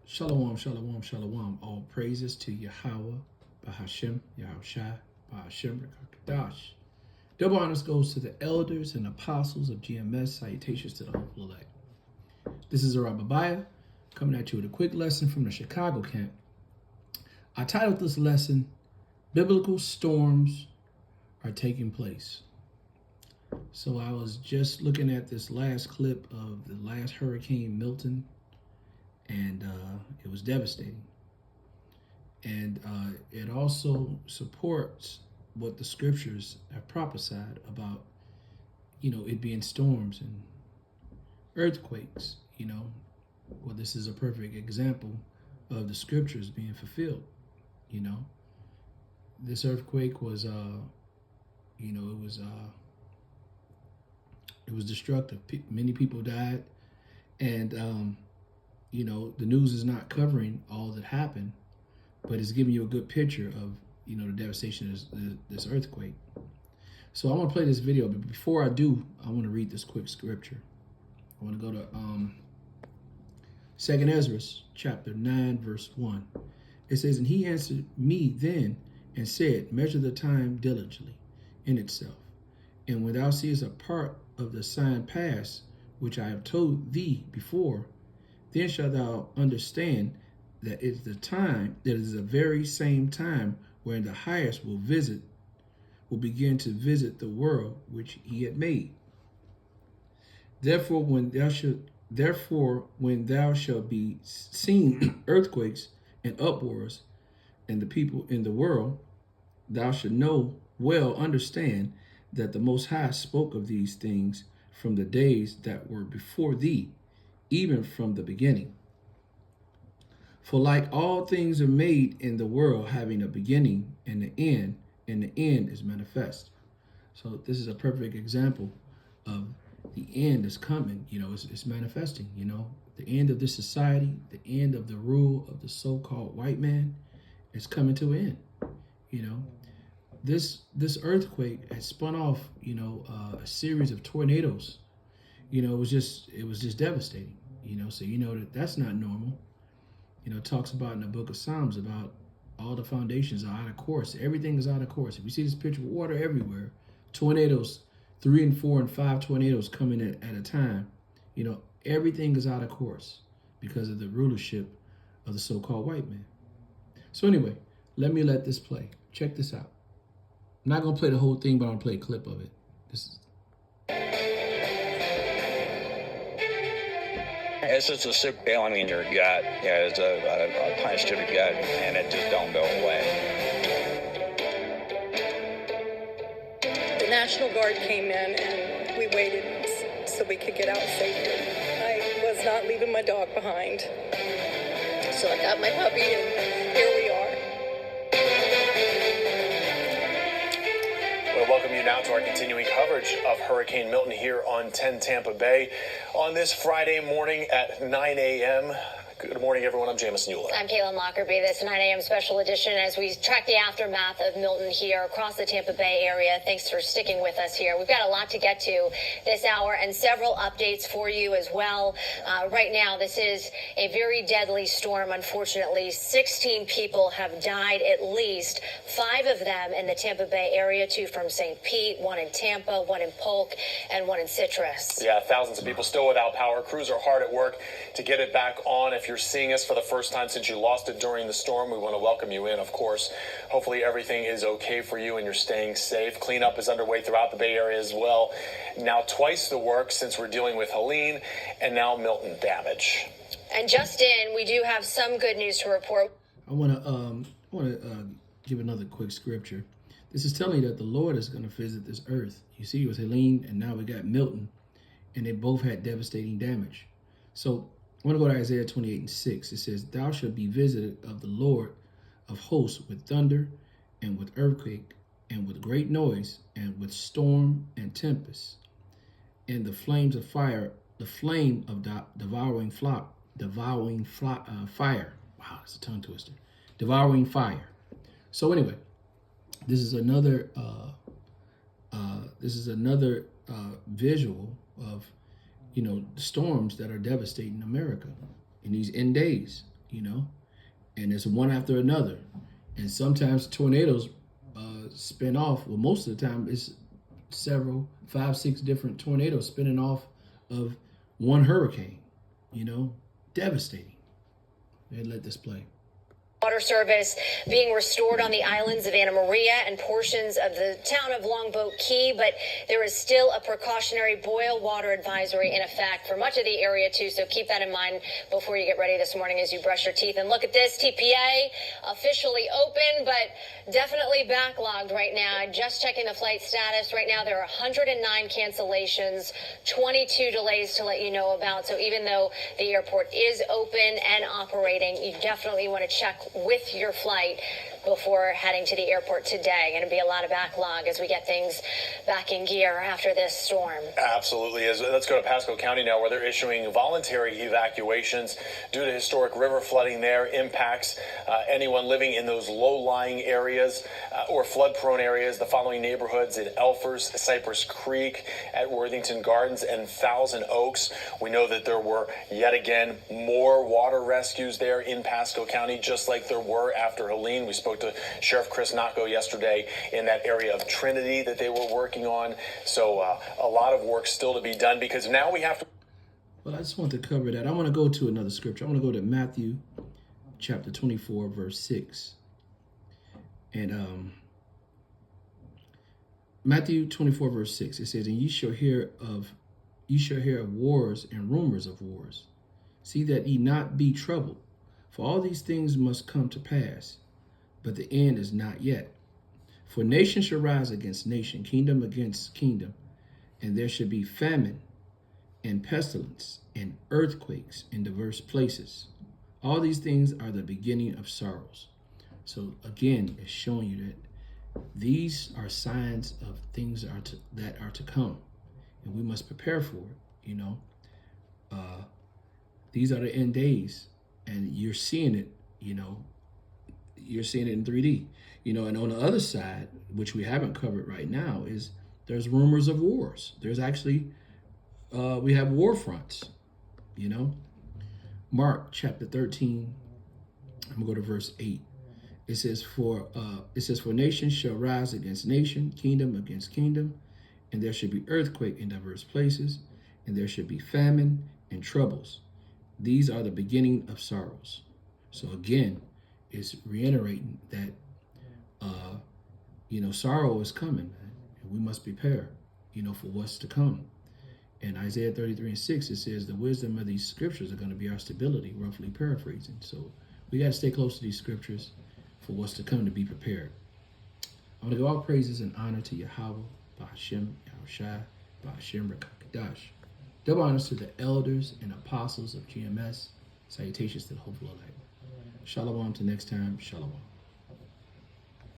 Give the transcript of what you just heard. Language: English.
Shalom, shalom, shalom. All praises to Yahweh, Bahashem, Yahushai, Bahashem, Rakakadash. Double honors goes to the elders and apostles of GMS. Salutations to the hopeful elect. This is Arabiah coming at you with a quick lesson from the Chicago camp. I titled this lesson, Biblical Storms Are Taking Place. So I was just looking at this last clip of the last Hurricane Milton, and it was devastating. And it also supports what the scriptures have prophesied about, it being storms and earthquakes, Well, this is a perfect example of the scriptures being fulfilled, This earthquake was, it was destructive. Many people died, and the news is not covering all that happened, but it's giving you a good picture of, the devastation of this earthquake. So I want to play this video, but before I do, I want to read this quick scripture. I want to go to 2nd Ezra, chapter 9, verse 1. It says, "And he answered me then and said, measure the time diligently in itself. And when thou seest a part of the sign pass, which I have told thee before, then shalt thou understand that it is the very same time wherein the highest will begin to visit the world which he had made. Therefore, when thou shalt be seen earthquakes and uproars, and the people in the world, thou shalt understand that the Most High spoke of these things from the days that were before thee, even from the beginning. For like all things are made in the world having a beginning and an end, and the end is manifest." So this is a perfect example of the end is coming, it's manifesting, the end of this society, the end of the rule of the so-called white man is coming to an end, This earthquake has spun off, a series of tornadoes. It was just devastating, so that's not normal. It talks about in the book of Psalms about all the foundations are out of course. Everything is out of course. If you see this picture of water everywhere, tornadoes, 3 and 4 and 5 tornadoes coming at a time, everything is out of course because of the rulership of the so-called white man. So anyway, let this play. Check this out. I'm not going to play the whole thing, but I'm going to play a clip of it. It's just a sick feeling in your gut. Yeah, it's a punch to the gut, and it just don't go away. The National Guard came in, and we waited so we could get out safely. I was not leaving my dog behind. So I got my puppy, and here we are. We'll welcome you now to our continuing coverage of Hurricane Milton here on 10 Tampa Bay on this Friday morning at 9 a.m. Good morning, everyone. I'm Jamison Euler. I'm Caitlin Lockerbie. This 9 a.m. special edition as we track the aftermath of Milton here across the Tampa Bay area. Thanks for sticking with us here. We've got a lot to get to this hour and several updates for you as well. Right now, this is a very deadly storm. Unfortunately, 16 people have died, at least 5 of them in the Tampa Bay area, 2 from St. Pete, 1 in Tampa, 1 in Polk, and 1 in Citrus. Yeah, thousands of people still without power. Crews are hard at work to get it back on. If you're seeing us for the first time since you lost it during the storm, we want to welcome you in, of course. Hopefully everything is okay for you and you're staying safe. Cleanup is underway throughout the Bay Area as well. Now twice the work since we're dealing with Helene and now Milton damage. And just in, we do have some good news to report. I want to give another quick scripture. This is telling you that the Lord is going to visit this earth. You see, it was Helene, and now we got Milton, and they both had devastating damage. So I want to go to Isaiah 28:6. It says, "Thou shalt be visited of the Lord of hosts with thunder and with earthquake and with great noise and with storm and tempest and the flames of fire, the flame of devouring fire." Wow, it's a tongue twister. Devouring fire. So anyway, this is another visual of storms that are devastating America in these end days. you know, and it's one after another. And sometimes tornadoes spin off. Well, most of the time it's several, 5, 6 different tornadoes spinning off of one hurricane, you know, devastating. They let this play. Water service being restored on the islands of Anna Maria and portions of the town of Longboat Key, but there is still a precautionary boil water advisory in effect for much of the area too, so keep that in mind before you get ready this morning as you brush your teeth. And look at this, TPA officially open, but definitely backlogged right now. Just checking the flight status right now, there are 109 cancellations, 22 delays to let you know about. So even though the airport is open and operating, you definitely want to check with your flight before heading to the airport today. Going to be a lot of backlog as we get things back in gear after this storm. Absolutely. Let's go to Pasco County now, where they're issuing voluntary evacuations due to historic river flooding there. Impacts anyone living in those low-lying areas or flood-prone areas. The following neighborhoods in Elfers, Cypress Creek, at Worthington Gardens, and Thousand Oaks. We know that there were, yet again, more water rescues there in Pasco County, just like there were after Helene. We spoke to Sheriff Chris Nacco yesterday in that area of Trinity that they were working on. So a lot of work still to be done, because now we have to. Well, I just want to cover that. I want to go to another scripture. I want to go to Matthew chapter 24, verse 6. And Matthew 24, verse 6, it says, "And ye shall hear of wars and rumors of wars. See that ye not be troubled, for all these things must come to pass, but the end is not yet. For nation shall rise against nation, kingdom against kingdom, and there shall be famine and pestilence and earthquakes in diverse places. All these things are the beginning of sorrows." So again, it's showing you that these are signs of things that are to come, and we must prepare for it. You know, these are the end days, and you're seeing it. You know, you're seeing it in 3D. You know, and on the other side, which we haven't covered right now, is there's rumors of wars. There's actually we have war fronts. You know, Mark chapter 13. I'm gonna go to verse 8. It says, for nation shall rise against nation, kingdom against kingdom, and there should be earthquake in diverse places, and there should be famine and troubles. These are the beginning of sorrows. So again, it's reiterating that sorrow is coming, man, and we must prepare, for what's to come. In Isaiah 33:6, it says the wisdom of these scriptures are going to be our stability, roughly paraphrasing. So we got to stay close to these scriptures for what's to come, to be prepared. I want to give all praises and honor to Yahweh, Ba'ashem, Yahushua, Ba'ashem, Rakakadash. Double honors to the elders and apostles of GMS. Salutations to the hopeful elect. Shalom till next time. Shalom.